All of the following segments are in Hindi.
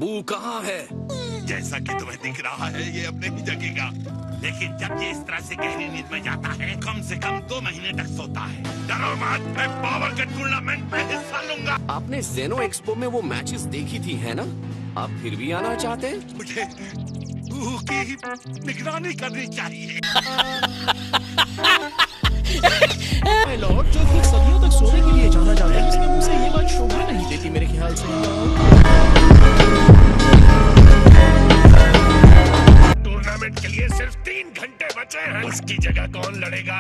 बू कहाँ है? जैसा कि तुम्हें दिख रहा है ये अब नहीं जगेगा, लेकिन जब ये इस तरह से गहरी नींद में जाता है कम से कम 2 महीने तक सोता है। डरो मत, मैं पावर के टूर्नामेंट में हिस्सा लूंगा। आपने जेनो एक्सपो में वो मैचेस देखी थी है ना? आप फिर भी आना चाहते हैं? मुझे बू की निगरानी करनी चाहिए। माय लॉर्ड, जो कि सदियों तक सोने के लिए जाना जाता है, उसके मुंह से ये बात शोभा नहीं देती मेरे ख्याल से। टूर्नामेंट के लिए सिर्फ 3 घंटे बचे हैं। उसकी जगह कौन लड़ेगा?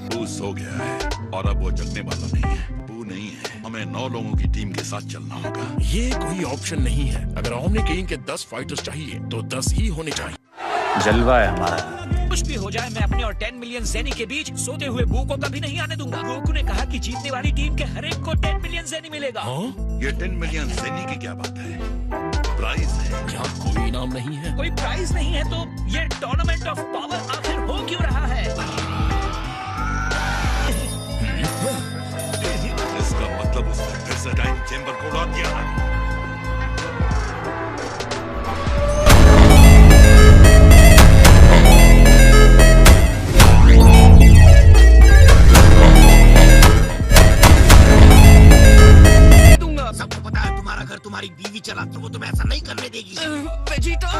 बू सो गया है और अब वो जगने वाला नहीं है। बू नहीं है, हमें 9 लोगों की टीम के साथ चलना होगा। ये कोई ऑप्शन नहीं है। अगर ओमनी किंग के 10 फाइटर्स चाहिए तो 10 ही होने चाहिए। जलवा है हमारा। कुछ भी हो जाए, मैं अपने और 10 मिलियन जेनी के बीच सोते हुए बू को कभी नहीं आने दूंगा। गोकू ने कहा कि जीतने वाली टीम के हर एक को 10 मिलियन जेनी मिलेगा। ये 10 मिलियन जेनी की क्या बात है? प्राइज है क्या कोई इनाम नहीं है? कोई प्राइज नहीं है तो ये टूर्नामेंट ऑफ पावर आखिर हो क्यों रहा है? इसका मतलब उसने फिर से टाइम चेंबर को लॉक किया है। तुम्हारी बीवी चलाते वो तुम्हें ऐसा नहीं करने देगी। वेजिटा।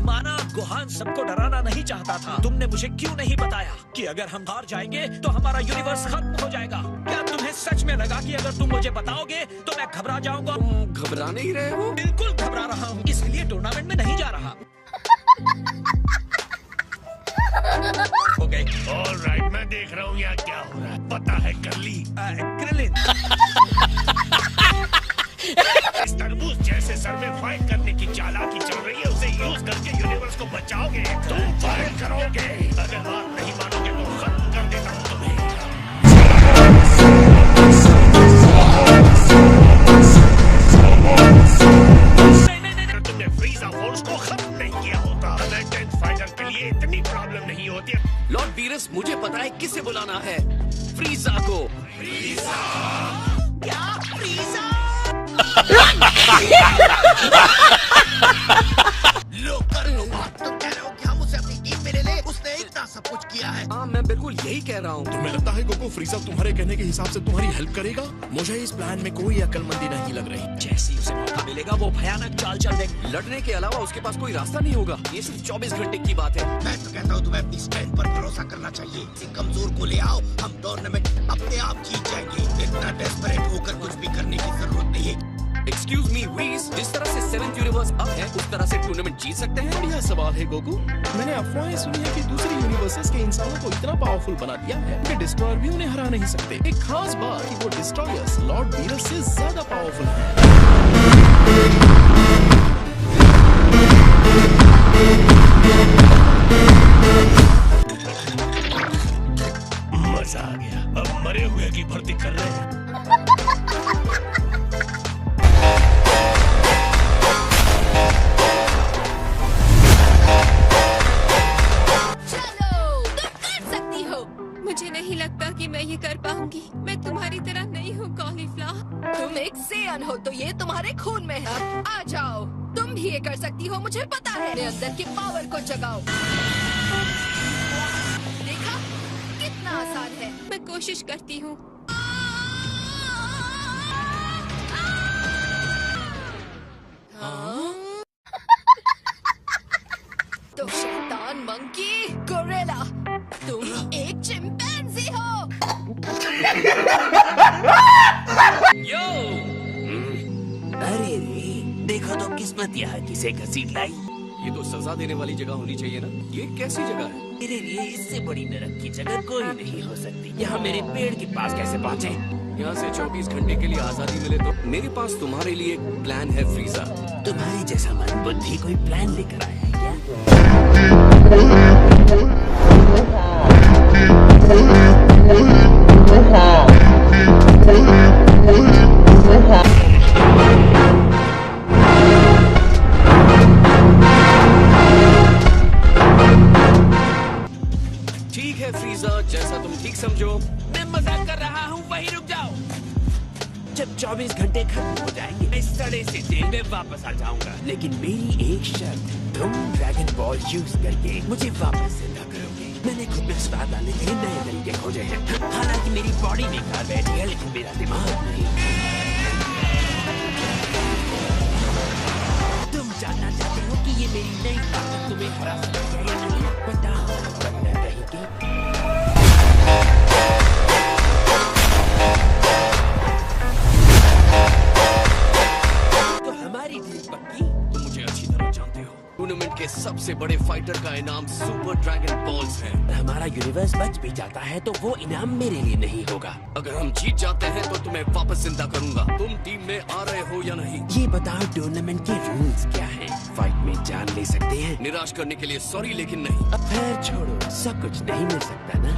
माना गोहान सबको डराना नहीं चाहता था। तुमने मुझे क्यों नहीं बताया कि अगर हम हार जाएंगे तो हमारा यूनिवर्स खत्म हो जाएगा? क्या तुम्हें सच में लगा कि अगर तुम मुझे बताओगे तो मैं घबरा जाऊंगा? तुम घबरा नहीं रहे हो? बिल्कुल घबरा रहा हूँ, इसलिए टूर्नामेंट में नहीं जा रहा। ओके, ऑलराइट, मैं देख रहा हूँ यहाँ क्या हो रहा है। पता है कर्ली, क्रिलिन। इस तरबूज जैसे सर में फाइट करने की चालाकी चल रही है, उसे यूज करके यूनिवर्स को बचाओगे। तुम फाइट करोगे। अगर बात नहीं मानोगे तो खत्म कर देता हूँ तुम्हें। नहीं, तुमने फ्रीजा फोर्स को खत्म नहीं किया होता, 10th फाइटर के लिए इतनी प्रॉब्लम नहीं होती। लॉर्ड बीरस, मुझे पता है किसे बुलाना है। फ्रीजा को। फ्रीजा? क्या फ्रीजा? लो कर लो बात। तुम कह रहे हो कि हम उसे अपनी टीम में ले ले? उसने इतना सब कुछ किया है। हाँ, मैं बिल्कुल यही कह रहा हूँ। तुम्हें लगता है गोकू फ्रीजा तुम्हारे कहने के हिसाब से तुम्हारी हेल्प करेगा? मुझे इस प्लान में कोई अक्लमंदी नहीं लग रही। जैसे ही उसे मौका मिलेगा वो भयानक चाल चल देगा। लड़ने के अलावा उसके पास कोई रास्ता नहीं होगा। ये सिर्फ 24 घंटे की बात है। मैं तो कहता हूँ तुम्हें अपनी स्ट्रेंथ पर भरोसा करना चाहिए। किसी कमजोर को ले आओ, हम टूर्नामेंट अपने आप जीत जाएंगे। इतना डेस्परेट होकर कुछ भी करने की जरूरत नहीं है। एक्सक्यूज मी वीस, जिस तरह से 7th यूनिवर्स अब है उस तरह से टूर्नामेंट जीत सकते हैं? बढ़िया सवाल है गोकू। मैंने अफवाहें सुनी है कि दूसरी यूनिवर्सेस के इंसानों को इतना पावरफुल बना दिया है कि डिस्ट्रॉयर भी उन्हें हरा नहीं सकते। एक खास बात कि वो डिस्ट्रॉयर्स लॉर्ड बीरस से ज्यादा पावरफुल हैं। मजा आ गया। अब मरे हुए की भर्ती कर रहे हैं। मुझे नहीं लगता कि मैं ये कर पाऊंगी। मैं तुम्हारी तरह नहीं हूँ कॉलीफ्लावर। तुम एक सेयन हो तो ये तुम्हारे खून में है। आ जाओ, तुम भी ये कर सकती हो, मुझे पता है। मेरे अंदर की पावर को जगाओ। देखा कितना आसान है। मैं कोशिश करती हूँ। तो शैतान मंकी गोरेला, तुम एक चिंपैंजी हो। यो! अरे रे, देखो तो किस्मत यहाँ किसे घसीट लाई। ये तो सजा देने वाली जगह होनी चाहिए ना? ये कैसी जगह है? मेरे लिए इससे बड़ी नरक की जगह कोई नहीं हो सकती। यहाँ मेरे पेड़ के पास कैसे पहुँचे? यहाँ से 24 घंटे के लिए आजादी मिले तो मेरे पास तुम्हारे लिए एक प्लान है फ्रीजा। तुम्हारी जैसा मन बुद्धि कोई प्लान लेकर आया है क्या? ठीक है फ्रीजा, जैसा तुम ठीक समझो। मैं मजाक कर रहा हूँ, वहीं रुक जाओ। जब 24 घंटे खत्म हो जाएंगे मैं सड़े से जेल में वापस आ जाऊंगा, लेकिन मेरी एक शर्त, तुम ड्रैगन बॉल यूज करके मुझे वापस जिंदा करोगे। मैंने खुद में सुधार डालने के लिए नए तरीके खोजे हैं। हालांकि मेरी बॉडी बेकार बैठी है, लेकिन मेरा दिमाग नहीं। तुम जानना चाहते हो कि ये मेरी नई ताकत तुम्हें हरा सकती है या नहीं? बताओ, बंदा कहेगी। तो हमारी डील पक्की? तुम मुझे अच्छी तरह जानते हो। टूर्नामेंट के सबसे बड़े फाइटर का इनाम सुपर ड्रैगन बॉल्स है। हमारा यूनिवर्स बच भी जाता है तो वो इनाम मेरे लिए नहीं होगा। अगर हम जीत जाते हैं तो तुम्हें वापस जिंदा करूंगा। तुम टीम में आ रहे हो या नहीं? ये बताओ टूर्नामेंट के रूल्स क्या हैं? फाइट में जान ले सकते हैं? निराश करने के लिए सॉरी, लेकिन नहीं। अब खैर छोड़ो, सब कुछ नहीं मिल सकता ना।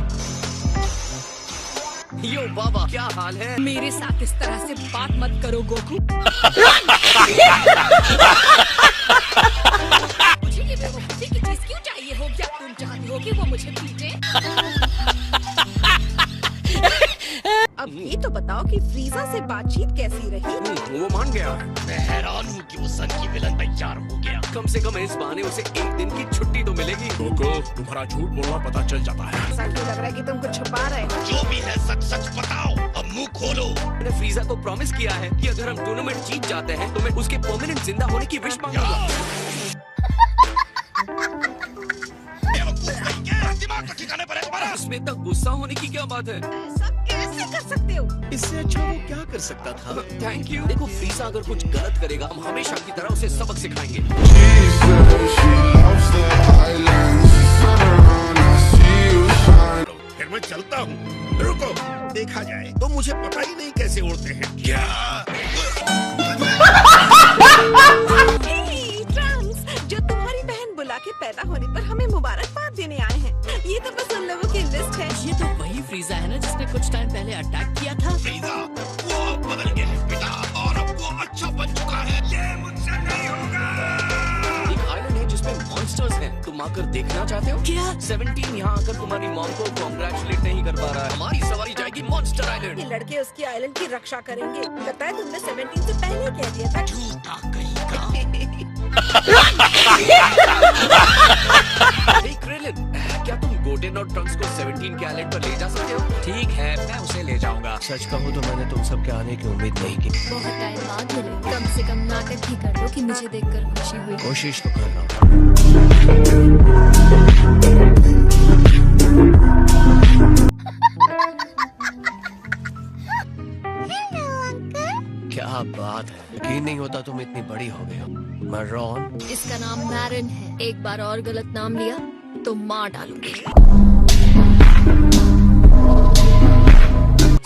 यो बाबा, क्या हाल है? मेरे साथ इस तरह से बात मत करो गोकू। मुझे ये बेवकूफी की चीज क्यों चाहिए हो? क्या तुम चाहते हो कि वो मुझे पीटे? अब ये तो बताओ कि फ्रीजा से बातचीत कैसी रही? वो मान गया। मैं हैरान हूँ कि वो सन की विलन तैयार हो गया। कम से कम इस बहाने उसे एक दिन की छुट्टी तो मिलेगी। कोको, तुम्हारा झूठ बोलना पता चल जाता है। ऐसा क्यों लग रहा है कि तुम कुछ छुपा रहे हो? जो भी है सच सच बताओ, अब मुंह खोलो। मैंने फ्रीजा को प्रॉमिस किया है कि अगर हम टूर्नामेंट जीत जाते हैं तो मैं उसके परमानेंट जिंदा होने की विश मांगूंगा। दिमाग को ठिकाने पर है तुम्हारा। इसमें इतना गुस्सा होने की क्या बात है? ऐसा कैसे कर सकते हो? इससे अच्छा वो क्या कर सकता था? Thank you. देखो, फ्रीजा अगर कुछ गलत करेगा हम हमेशा की तरह उसे सबक सिखाएंगे। फिर मैं चलता हूँ। रुको, देखा जाए तो मुझे पता ही नहीं कैसे उड़ते हैं। क्या? हे, ट्रांस, जो तुम्हारी बहन बुला के पैदा होने पर हमें मुबारकबाद देने आए हैं। ये तो बस उन लोगों की लिस्ट है। ये तो वही फ्रीजा है ना जिसने कुछ टाइम पहले अटैक किया था। फ्रीजा, वो अब बदल गया है बेटा, और अब वो अच्छा बन चुका है। ये मुझसे नहीं होगा। एक आइलैंड है जिसमें मॉन्स्टर्स हैं। तुम आकर देखना चाहते हो? क्या? 17 यहाँ आकर तुम्हारी मॉम को कॉन्ग्रेचुलेट नहीं कर पा रहा है। हमारी सवारी जाएगी मॉन्स्टर आइलैंड। ये लड़के उसकी आइलैंड की रक्षा करेंगे। लगता है तुमने 17 से पहले कह दिया था। झूठा कहीं का। हे क्रेलिन, क्या तुम गोटेन और ट्रंक्स को 17 के आइलैंड पर ले जा सकते हो? ठीक है, मैं उसे ले जाऊंगा। सच कहूँ तो मैंने तुम सबके आने की उम्मीद नहीं की। बहुत टाइम बाद मिले, कम से कम नाटक ही कर दो कि मुझे देखकर खुशी हुई। कोशिश तो कर रहा हूँ। क्या बात है, यकीन नहीं होता तुम इतनी बड़ी हो गई हो। मैं रॉन। इसका नाम मैरन है। एक बार और गलत नाम लिया तो मार डालूंगी।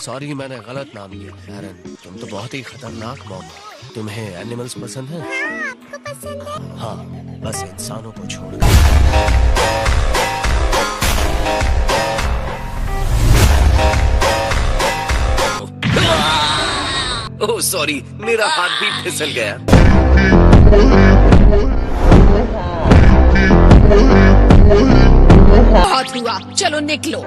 सॉरी, मैंने गलत नाम लिया। मैरन, तुम तो बहुत ही खतरनाक मॉम हो। तुम्हें एनिमल्स पसंद है? हाँ, आपको पसंद है? हाँ, बस इंसानों को छोड़कर। ओह सॉरी, मेरा हाथ भी फिसल गया। बहुत हुआ, चलो निकलो।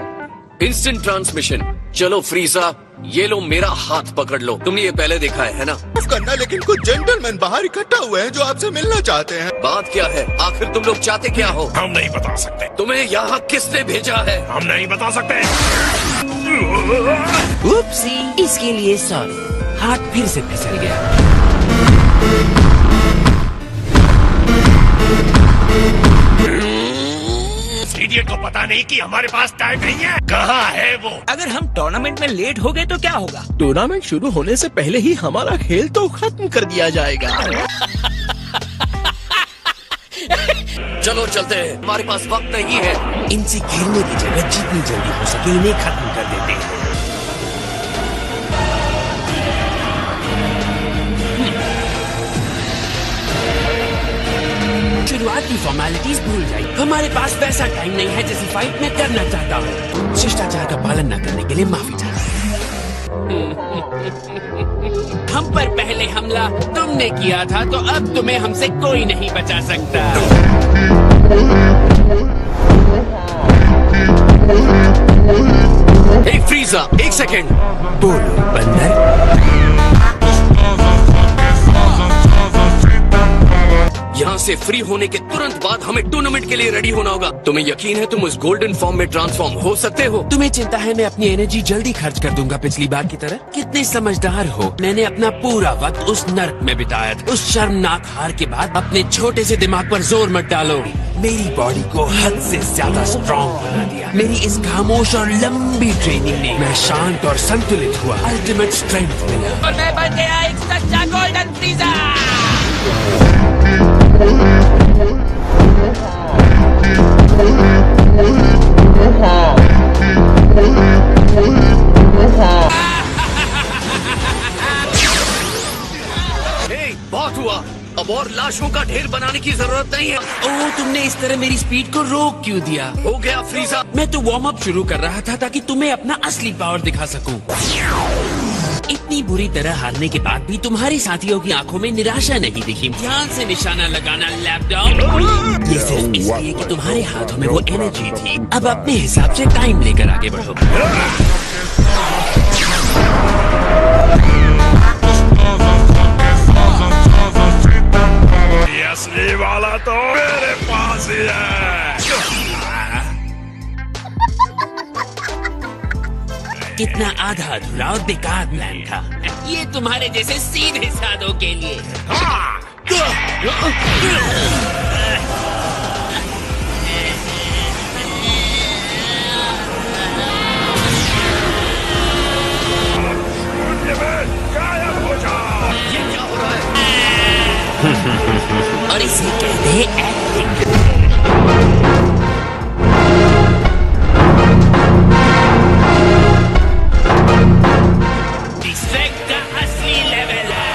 Instant transmission. चलो फ्रीजा, ये लो मेरा हाथ पकड़ लो। तुमने ये पहले देखा है ना? करना, लेकिन कुछ जेंटलमैन बाहर इकट्ठा हुए हैं जो आपसे मिलना चाहते हैं। बात क्या है? आखिर तुम लोग चाहते क्या हो? हम नहीं बता सकते। तुम्हें यहाँ किसने भेजा है? हम नहीं बता सकते। उपसी, इसके लिए सॉरी। हाथ फिर से फिसल गया। इडियट को पता नहीं कि हमारे पास टाइम नहीं है। कहाँ है वो? अगर हम टूर्नामेंट में लेट हो गए तो क्या होगा? टूर्नामेंट शुरू होने से पहले ही हमारा खेल तो खत्म कर दिया जाएगा। चलो चलते हैं, हमारे पास वक्त नहीं है। इनसे खेलने की जगह जितनी जल्दी हो सके इन्हें खत्म कर देते हैं। शुरुआती फॉर्मेलिटीज भूल जाइए। हमारे पास वैसा टाइम नहीं है जैसे फाइट में करना चाहता हूँ। शिष्टाचार का पालन न करने के लिए माफी चाहता हूँ। हम पर पहले हमला तुमने किया था तो अब तुम्हें हमसे कोई नहीं बचा सकता। फ्रीजा, एक सेकेंड। बोलो बंदर। यहाँ से फ्री होने के तुरंत बाद हमें टूर्नामेंट के लिए रेडी होना होगा। तुम्हें यकीन है तुम उस गोल्डन फॉर्म में ट्रांसफॉर्म हो सकते हो? तुम्हें चिंता है मैं अपनी एनर्जी जल्दी खर्च कर दूंगा पिछली बार की तरह? कितने समझदार हो। मैंने अपना पूरा वक्त उस नर्क में बिताया था। उस शर्मनाक हार के बाद अपने छोटे से दिमाग पर जोर मत डालो। मेरी बॉडी को हद से ज्यादा स्ट्रॉन्ग बना दिया। मेरी इस खामोश और लंबी ट्रेनिंग ने मैं शांत और संतुलित हुआ। अल्टीमेट स्ट्रेंथ मिला और मैं बन गया एक सच्चा गोल्डन फ्रीजा। बहुत हुआ, अब और लाशों का ढेर बनाने की जरूरत नहीं है। ओह, तुमने इस तरह मेरी स्पीड को रोक क्यों दिया? हो गया फ्रीजा। मैं तो वार्म अप शुरू कर रहा था ताकि तुम्हें अपना असली पावर दिखा सकूं। इतनी बुरी तरह हारने के बाद भी तुम्हारे साथियों की आंखों में निराशा नहीं दिखी। ध्यान से निशाना लगाना लैपटॉप। ये सिर्फ इसलिए कि तुम्हारे हाथों में वो एनर्जी थी। अब अपने हिसाब से टाइम लेकर आगे बढ़ो। ये असली वाला तो मेरे पास ही है। कितना आधा अधूरा और बेकार प्लान था। ये तुम्हारे जैसे सीधे साधों के लिए। गायब हो जाओ। ये क्या हो रहा है? और इसे कहते हैं एक्टिंग। डिस्ट्रैक्ट का असली लेवल है।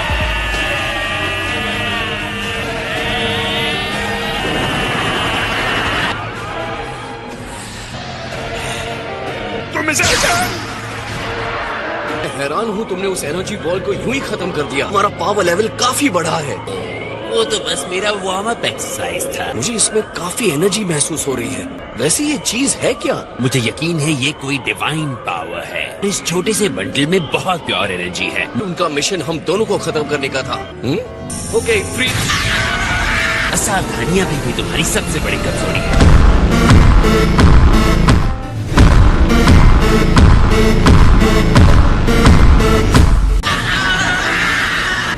तुम इसे हैरान हूँ तुमने उस एनर्जी बॉल को यूं ही खत्म कर दिया। हमारा पावर लेवल काफी बढ़ा है। वो तो बस मेरा वार्म अप एक्सरसाइज था। मुझे इसमें काफी एनर्जी महसूस हो रही है। वैसे ये चीज है क्या? मुझे यकीन है ये कोई डिवाइन पावर है। इस छोटे से बंडल में बहुत प्योर एनर्जी है। उनका मिशन हम दोनों को खत्म करने का था। Okay free. असावधानियां भी तुम्हारी सबसे बड़ी कमजोरी है।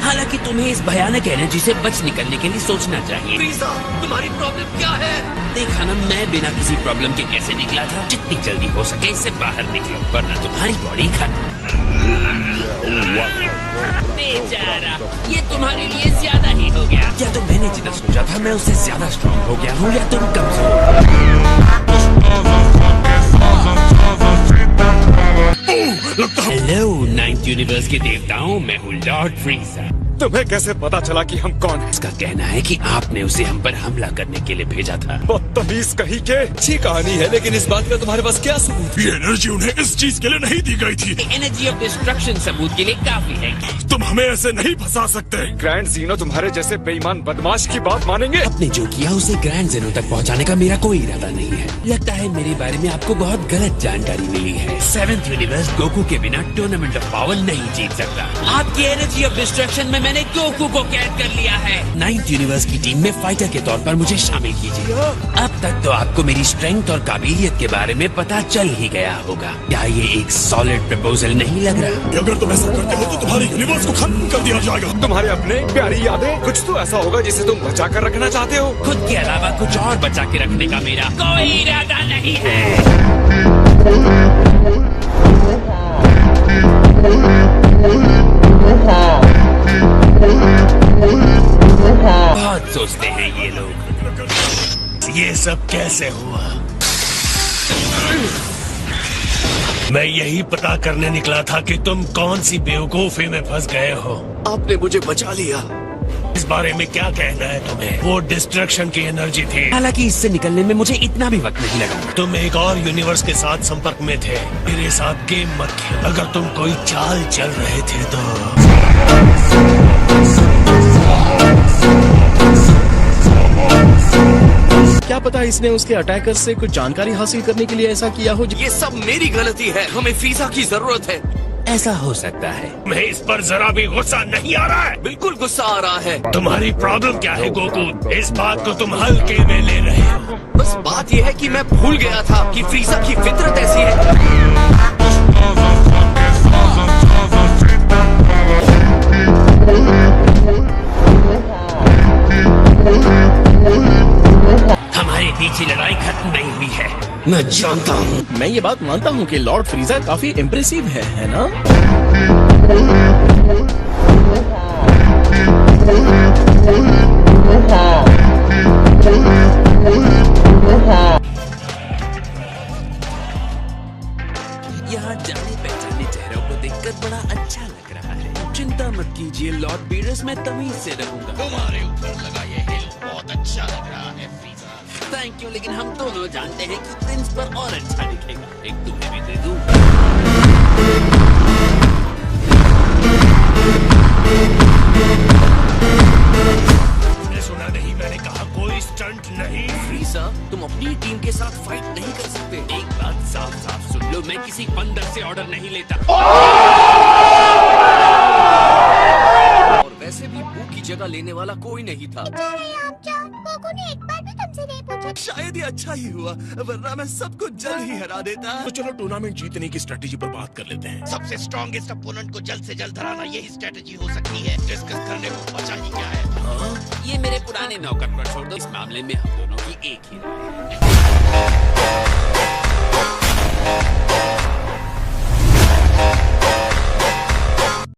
हालांकि तुम्हें इस भयानक एनर्जी से बच निकलने के लिए सोचना चाहिए। फ्रीजा, तुम्हारी प्रॉब्लम क्या है? देखा ना मैं बिना किसी प्रॉब्लम के कैसे निकला था। जितनी जल्दी हो सके इससे बाहर निकलो वरना तुम्हारी बॉडी खत्म। बेचारा, ये तुम्हारे लिए ज्यादा ही हो गया। या तो मैंने जितना सोचा था मैं उससे ज्यादा स्ट्रॉन्ग हो गया हूँ या तुम कमजोर। हेलो नाइन्थ यूनिवर्स के देवताओं, मैं हूँ लॉर्ड फ्रीजा। तुम्हें कैसे पता चला कि हम कौन हैं? इसका कहना है कि आपने उसे हम पर हमला करने के लिए भेजा था। बदतमीज कहीं के। अच्छी कहानी है लेकिन इस बात का तुम्हारे पास क्या सबूत? ये एनर्जी उन्हें इस चीज के लिए नहीं दी गई थी। एनर्जी ऑफ डिस्ट्रक्शन सबूत के लिए काफी है। तुम हमें ऐसे नहीं फंसा सकते। ग्रैंड जीनो तुम्हारे जैसे बेईमान बदमाश की बात मानेंगे? आपने जो किया उसे ग्रैंड जीनो तक पहुंचाने का मेरा कोई इरादा नहीं है। लगता है मेरे बारे में आपको बहुत गलत जानकारी मिली है। 7th यूनिवर्स गोकू के बिना टूर्नामेंट ऑफ पावर नहीं जीत सकता। आपकी एनर्जी ऑफ डिस्ट्रक्शन में मैंने गोकू को कैद कर लिया है। 9th यूनिवर्स की टीम में फाइटर के तौर पर मुझे शामिल कीजिए। अब तक तो आपको मेरी स्ट्रेंथ और काबिलियत के बारे में पता चल ही गया होगा। क्या ये एक सॉलिड प्रपोजल नहीं लग रहा? अगर तुम ऐसा करते हो तो तुम्हारी यूनिवर्स को खत्म कर दिया जाएगा। तुम्हारे अपने प्यारी यादें, कुछ तो ऐसा होगा जिसे तुम बचा कर रखना चाहते हो। खुद के अलावा कुछ और बचा के रखने का मेरा कोई इरादा नहीं है। बहुत सोचते हैं ये लोग। ये सब कैसे हुआ? मैं यही पता करने निकला था कि तुम कौन सी बेवकूफी में फंस गए हो। आपने मुझे बचा लिया। इस बारे में क्या कहना है तुम्हें? वो डिस्ट्रक्शन की एनर्जी थी। हालांकि इससे निकलने में मुझे इतना भी वक्त नहीं लगा। तुम एक और यूनिवर्स के साथ संपर्क में थे। मेरे साथ गेम मत खेलो। अगर तुम कोई चाल चल रहे थे तो क्या पता इसने उसके अटैकर से कुछ जानकारी हासिल करने के लिए ऐसा किया हो। ये सब मेरी गलती है, हमें फ्रीजा की जरूरत है। ऐसा हो सकता है। मैं इस पर जरा भी गुस्सा नहीं आ रहा है। बिल्कुल गुस्सा आ रहा है। तुम्हारी प्रॉब्लम क्या है गोकू? इस बात को तुम हल्के में ले रहे हो। बस बात यह है कि मैं भूल गया था कि फ्रीजा की फितरत ऐसी है। हमारे बीच की लड़ाई खत्म नहीं हुई है, मैं जानता हूँ। मैं ये बात मानता हूँ कि लॉर्ड फ्रीजा काफी इम्प्रेसिव है ना? यहाँ जाने पहचाने चेहरों को देखकर बड़ा अच्छा लग रहा है। चिंता मत कीजिए लॉर्ड बीरस, मैं तमीज से रहूंगा। तुम्हारे ऊपर लगा ये हिल बहुत अच्छा लग रहा है फ्रीजा। थैंक यू, लेकिन हम दोनों जानते हैं कि प्रिंस पर और अच्छा दिखेगा। एक तुम्हें भी दे दूं। तुमने सुना नहीं? मैंने कहा कोई स्टंट नहीं। फ्रीजा, तुम अपनी टीम के साथ फाइट नहीं कर सकते। एक बात साफ साफ सुन लो, मैं किसी बंदर से ऑर्डर नहीं लेता। और वैसे भी बू की जगह लेने वाला कोई नहीं था। गोकू ने एक बार भी तुमसे नहीं पूछा। शायद ये अच्छा ही हुआ, वरना मैं सबको जल्द ही हरा देता। तो चलो टूर्नामेंट जीतने की स्ट्रेटेजी पर बात कर लेते हैं। सबसे स्ट्रॉन्गेस्ट अपोनेंट को जल्द से जल्द हराना यही स्ट्रेटेजी हो सकती है। डिस्कस करने को बचा ही क्या है। ये मेरे पुराने नौकर पर छोड़ दो, इस मामले में हम दोनों की एक ही राय है।